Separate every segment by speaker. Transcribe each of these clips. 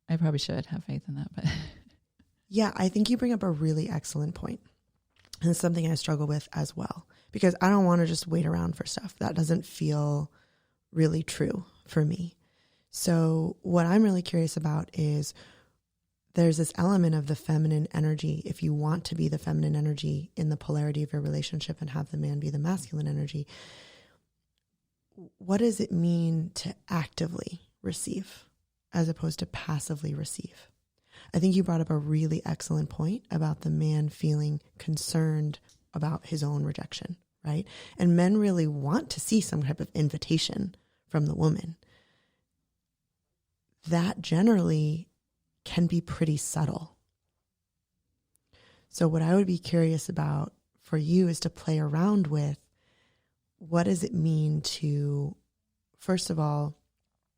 Speaker 1: I probably should have faith in that, but
Speaker 2: yeah, I think you bring up a really excellent point. And it's something I struggle with as well, because I don't want to just wait around for stuff. That doesn't feel really true for me. So what I'm really curious about is there's this element of the feminine energy. If you want to be the feminine energy in the polarity of your relationship and have the man be the masculine energy, what does it mean to actively receive as opposed to passively receive? I think you brought up a really excellent point about the man feeling concerned about his own rejection, right? And men really want to see some type of invitation from the woman. That generally can be pretty subtle. So what I would be curious about for you is to play around with, what does it mean to, first of all,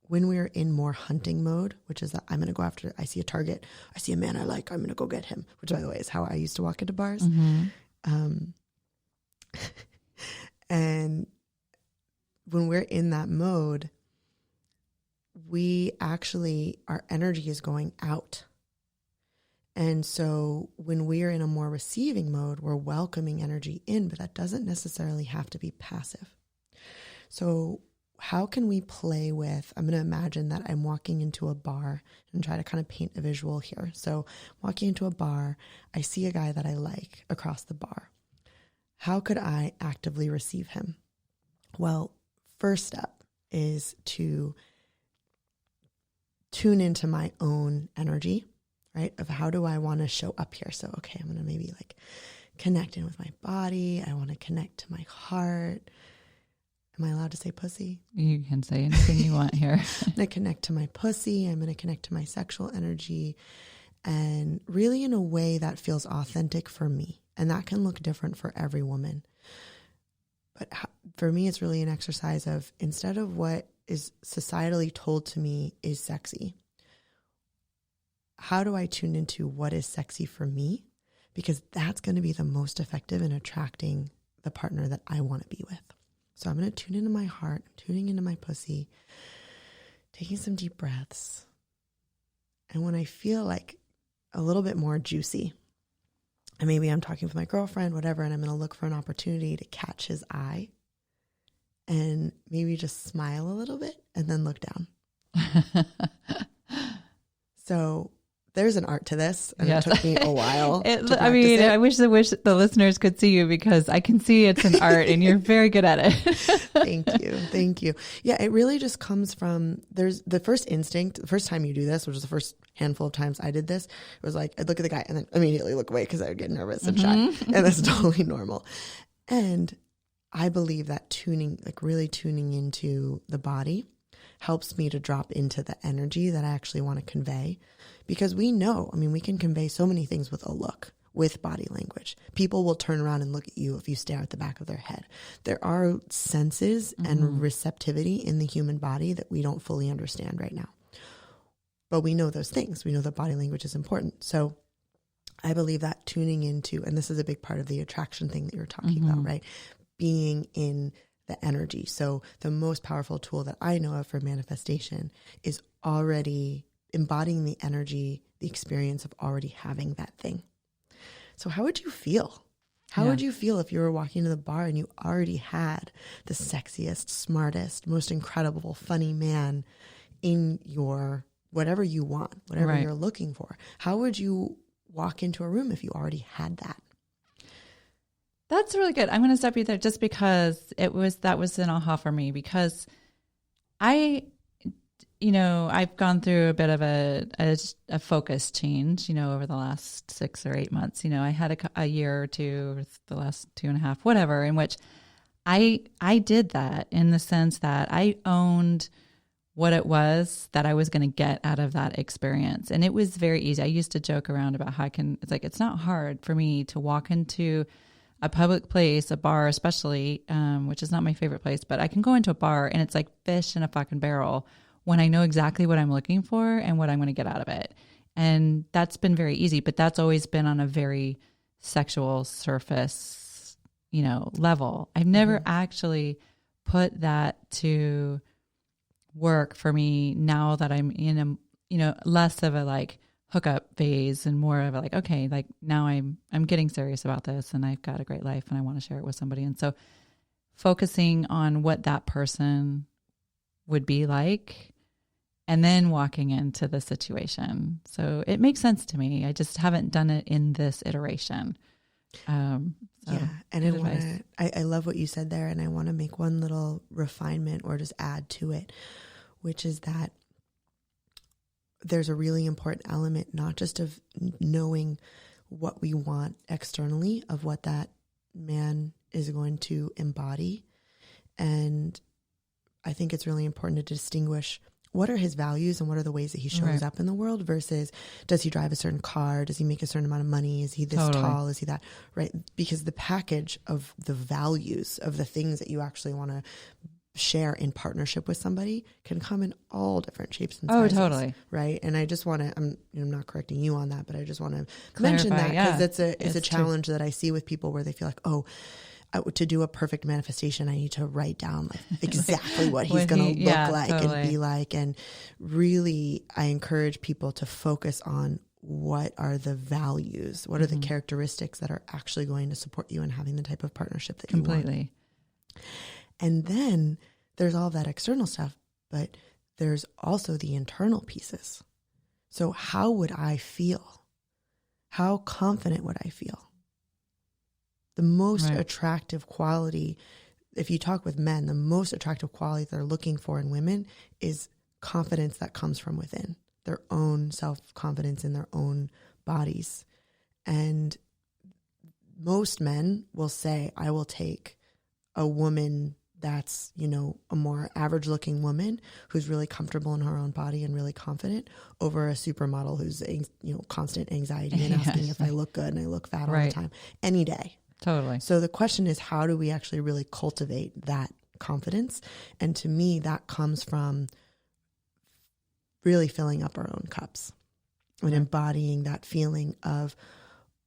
Speaker 2: when we're in more hunting mode, which is that I'm going to go after, I see a target, I see a man I like, I'm going to go get him, which by the way is how I used to walk into bars. And when we're in that mode, we actually, our energy is going out. And so when we are in a more receiving mode, we're welcoming energy in, but that doesn't necessarily have to be passive. So how can we play with, I'm going to imagine that I'm walking into a bar and try to kind of paint a visual here. So walking into a bar, I see a guy that I like across the bar. How could I actively receive him? Well, first step is to tune into my own energy, right? Of how do I want to show up here? So, okay, I'm going to maybe like connect in with my body. I want to connect to my heart. Am I allowed to say pussy?
Speaker 1: You can say anything you want here.
Speaker 2: I'm going to connect to my pussy. I'm going to connect to my sexual energy, and really in a way that feels authentic for me. And that can look different for every woman. But for me, it's really an exercise of, instead of what is societally told to me is sexy, how do I tune into what is sexy for me? Because that's going to be the most effective in attracting the partner that I want to be with. So I'm going to tune into my heart, I'm tuning into my pussy, taking some deep breaths. And when I feel like a little bit more juicy, and maybe I'm talking with my girlfriend, whatever, and I'm going to look for an opportunity to catch his eye and maybe just smile a little bit and then look down. So there's an art to this, and
Speaker 1: yes.
Speaker 2: It took me a while.
Speaker 1: I mean, I wish the listeners could see you, because I can see it's an art and you're very good at it.
Speaker 2: Thank you. Yeah, it really just comes from, there's the first instinct, the first time you do this, which is the first handful of times I did this, it was like, I'd look at the guy and then immediately look away because I would get nervous and shy. And that's totally normal. And I believe that really tuning into the body helps me to drop into the energy that I actually want to convey. Because we know, we can convey so many things with a look, with body language. People will turn around and look at you if you stare at the back of their head. There are senses and receptivity in the human body that we don't fully understand right now. But we know those things. We know that body language is important. So I believe that tuning into, and this is a big part of the attraction thing that you're talking about, right? Being in the energy. So the most powerful tool that I know of for manifestation is already embodying the energy, the experience of already having that thing. So how would you feel? How would you feel if you were walking to the bar and you already had the sexiest, smartest, most incredible, funny man in your whatever you want, whatever you're looking for? How would you walk into a room if you already had that?
Speaker 1: That's really good. I'm going to stop you there just because that was an aha for me, because I've gone through a bit of a focus change, over the last 6 or 8 months. I had a year or two, or the last 2.5, whatever, in which I did that in the sense that I owned what it was that I was going to get out of that experience. And it was very easy. I used to joke around about how it's not hard for me to walk into a public place, a bar especially, which is not my favorite place, but I can go into a bar and it's like fish in a fucking barrel when I know exactly what I'm looking for and what I'm going to get out of it. And that's been very easy, but that's always been on a very sexual surface, level. I've never actually put that to work for me now that I'm in less of a like hookup phase and more of a like, okay, like now I'm getting serious about this and I've got a great life and I want to share it with somebody. And so focusing on what that person would be like and then walking into the situation. So it makes sense to me. I just haven't done it in this iteration. And
Speaker 2: I love what you said there. And I want to make one little refinement or just add to it, which is that there's a really important element, not just of knowing what we want externally, of what that man is going to embody. And I think it's really important to distinguish what are his values and what are the ways that he shows up in the world versus does he drive a certain car? Does he make a certain amount of money? Is he this tall? Is he that? Right? Because the package of the values of the things that you actually want to share in partnership with somebody can come in all different shapes and sizes. Oh, totally. Right. And I just want to, I'm not correcting you on that, but I just want to mention that because it's a challenge that I see with people where they feel like, to do a perfect manifestation, I need to write down like exactly what he's going to look like and be like. And really, I encourage people to focus on what are the values, what are the characteristics that are actually going to support you in having the type of partnership that you want. And then there's all that external stuff, but there's also the internal pieces. So how would I feel? How confident would I feel? The most attractive quality, if you talk with men, the most attractive quality they're looking for in women is confidence that comes from within, their own self-confidence in their own bodies. And most men will say, I will take a woman that's, a more average looking woman who's really comfortable in her own body and really confident over a supermodel who's, constant anxiety and asking if I look good and I look fat all the time, any day.
Speaker 1: Totally.
Speaker 2: So the question is, how do we actually really cultivate that confidence? And to me, that comes from really filling up our own cups and embodying that feeling of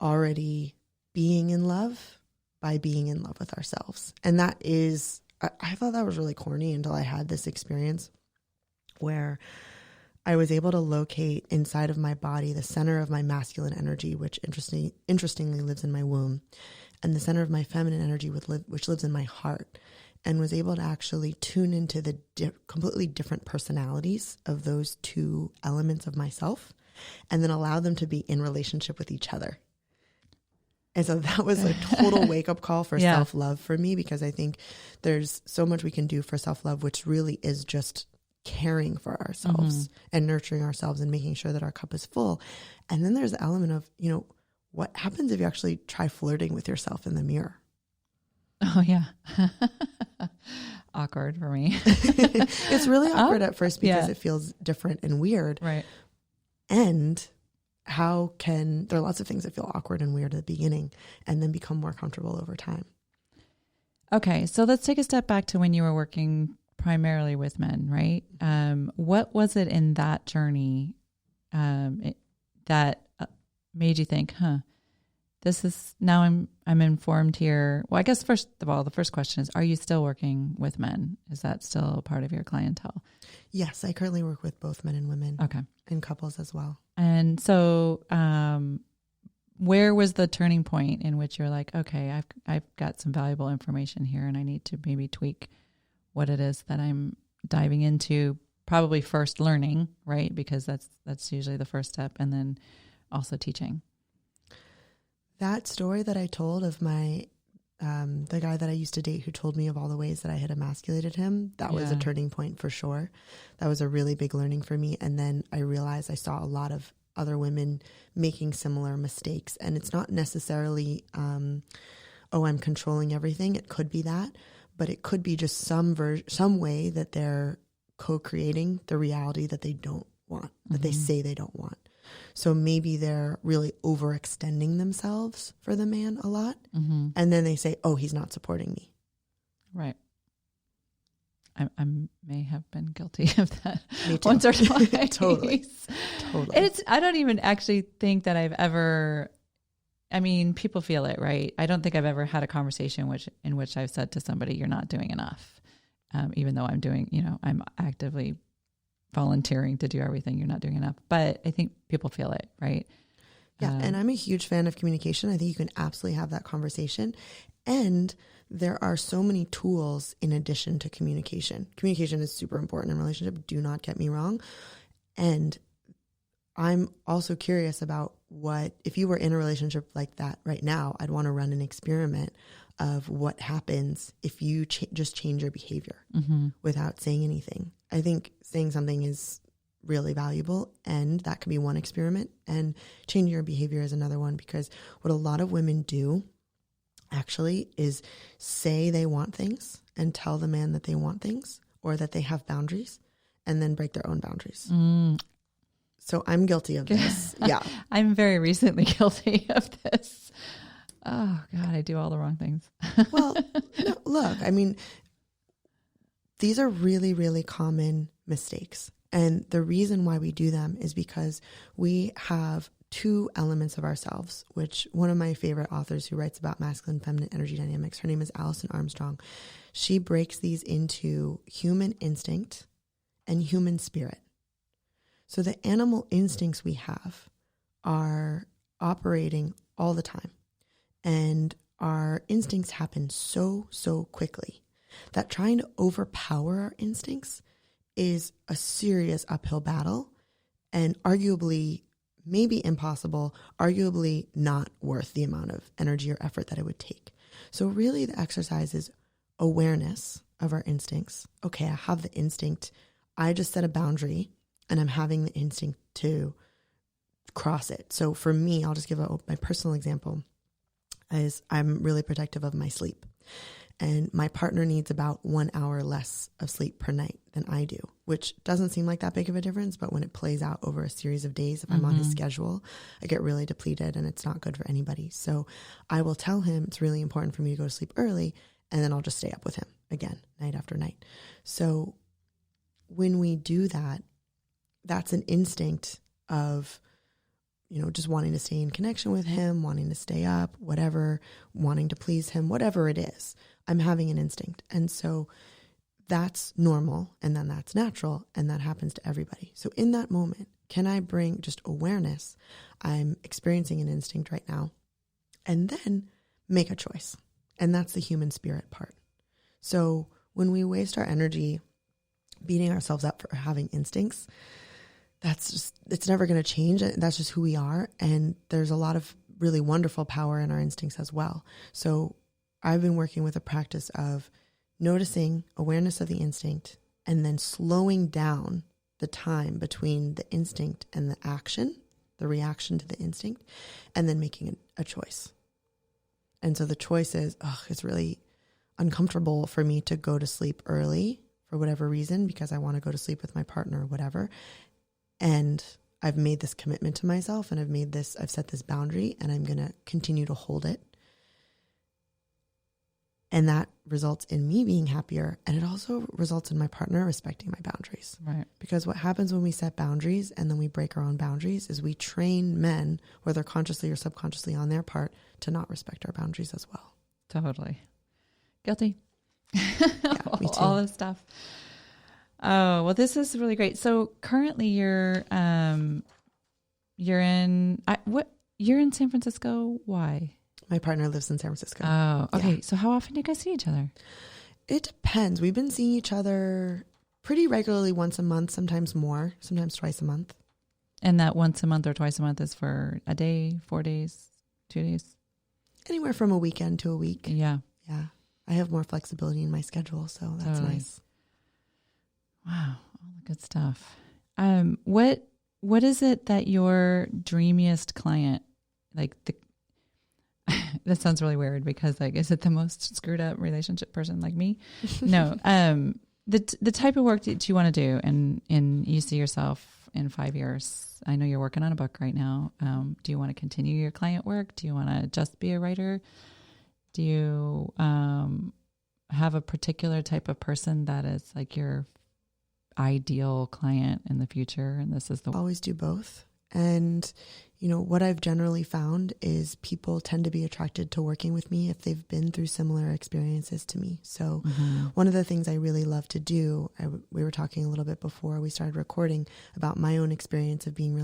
Speaker 2: already being in love by being in love with ourselves. And that is, I thought that was really corny until I had this experience where I was able to locate inside of my body the center of my masculine energy, which interestingly lives in my womb, and the center of my feminine energy, which lives in my heart, and was able to actually tune into the completely different personalities of those two elements of myself, and then allow them to be in relationship with each other. And so that was a total wake-up call for self-love for me, because I think there's so much we can do for self-love, which really is just caring for ourselves and nurturing ourselves and making sure that our cup is full. And then there's the element of, what happens if you actually try flirting with yourself in the mirror?
Speaker 1: Oh, yeah. Awkward for me.
Speaker 2: It's really awkward at first because it feels different and weird.
Speaker 1: Right.
Speaker 2: And there are lots of things that feel awkward and weird at the beginning and then become more comfortable over time. Okay.
Speaker 1: So let's take a step back to when you were working primarily with men, right? What was it in that journey that made you think, this is, now I'm informed here. Well, I guess first of all, the first question is, are you still working with men? Is that still part of your clientele?
Speaker 2: Yes, I currently work with both men and women.
Speaker 1: Okay.
Speaker 2: And couples as well.
Speaker 1: And so, where was the turning point in which you're like, okay, I've got some valuable information here and I need to maybe tweak what it is that I'm diving into, probably first learning, right? Because that's usually the first step, and then also teaching.
Speaker 2: That story that I told of my the guy that I used to date who told me of all the ways that I had emasculated him, that was a turning point for sure. That was a really big learning for me. And then I realized I saw a lot of other women making similar mistakes. And it's not necessarily, I'm controlling everything. It could be that, but it could be just some way that they're co-creating the reality that they don't want, that they say they don't want. So maybe they're really overextending themselves for the man a lot. Mm-hmm. And then they say, oh, he's not supporting me.
Speaker 1: Right. I may have been guilty of that once or twice.
Speaker 2: Totally.
Speaker 1: I don't even actually think that I've ever, people feel it, right? I don't think I've ever had a conversation in which I've said to somebody, you're not doing enough. Even though I'm doing, I'm actively volunteering to do everything. You're not doing enough, but I think people feel it, right?
Speaker 2: Yeah. And I'm a huge fan of communication. I think you can absolutely have that conversation. And there are so many tools in addition to communication. Communication is super important in a relationship. Do not get me wrong. And I'm also curious about what, if you were in a relationship like that right now, I'd want to run an experiment of what happens if you just change your behavior without saying anything. I think saying something is really valuable, and that could be one experiment, and changing your behavior is another one, because what a lot of women do actually is say they want things and tell the man that they want things or that they have boundaries and then break their own boundaries. So I'm guilty of this. Yeah.
Speaker 1: I'm very recently guilty of this. Oh God, I do all the wrong things.
Speaker 2: Well, no, look, I mean, these are really, really common mistakes. And the reason why we do them is because we have two elements of ourselves, which one of my favorite authors who writes about masculine and feminine energy dynamics, her name is Alison Armstrong. She breaks these into human instinct and human spirit. So the animal instincts we have are operating all the time. And our instincts happen so quickly that trying to overpower our instincts is a serious uphill battle, and arguably maybe impossible, arguably not worth the amount of energy or effort that it would take. So really the exercise is awareness of our instincts. Okay, I have the instinct. I just set a boundary and I'm having the instinct to cross it. So for me, I'll just give my personal example is I'm really protective of my sleep. And my partner needs about 1 hour less of sleep per night than I do, which doesn't seem like that big of a difference. But when it plays out over a series of days, if I'm on his schedule, I get really depleted and it's not good for anybody. So I will tell him it's really important for me to go to sleep early, and then I'll just stay up with him again, night after night. So when we do that, that's an instinct of, just wanting to stay in connection with him, wanting to stay up, whatever, wanting to please him, whatever it is. I'm having an instinct. And so that's normal, and then that's natural, and that happens to everybody. So in that moment, can I bring just awareness? I'm experiencing an instinct right now, and then make a choice. And that's the human spirit part. So when we waste our energy beating ourselves up for having instincts, it's never going to change. That's just who we are. And there's a lot of really wonderful power in our instincts as well. So I've been working with a practice of noticing awareness of the instinct and then slowing down the time between the instinct and the action, the reaction to the instinct, and then making a choice. And so the choice is, it's really uncomfortable for me to go to sleep early for whatever reason, because I want to go to sleep with my partner or whatever. And I've made this commitment to myself, and I've set this boundary, and I'm going to continue to hold it. And that results in me being happier. And it also results in my partner respecting my boundaries.
Speaker 1: Right.
Speaker 2: Because what happens when we set boundaries and then we break our own boundaries is we train men, whether consciously or subconsciously on their part, to not respect our boundaries as well.
Speaker 1: Totally. Guilty.
Speaker 2: Yeah, me too.
Speaker 1: All this stuff. Oh, well, this is really great. So currently you're in San Francisco. Why?
Speaker 2: My partner lives in San Francisco.
Speaker 1: Oh, okay.
Speaker 2: Yeah.
Speaker 1: So how often do you guys see each other?
Speaker 2: It depends. We've been seeing each other pretty regularly, once a month, sometimes more, sometimes twice a month.
Speaker 1: And that once a month or twice a month is for a day, 4 days, 2 days?
Speaker 2: Anywhere from a weekend to a week.
Speaker 1: Yeah.
Speaker 2: Yeah. I have more flexibility in my schedule, so that's
Speaker 1: Totally.
Speaker 2: nice.
Speaker 1: Wow. All the good stuff. What is it that your dreamiest client, that sounds really weird because is it the most screwed up relationship person like me? No. The type of work that you want to do and you see yourself in 5 years. I know you're working on a book right now. Do you want to continue your client work? Do you want to just be a writer? Do you have a particular type of person that is like your ideal client in the future? And this is
Speaker 2: Always do both. And, you know, what I've generally found is people tend to be attracted to working with me if they've been through similar experiences to me. So one of the things I really love to do, we were talking a little bit before we started recording about my own experience of being really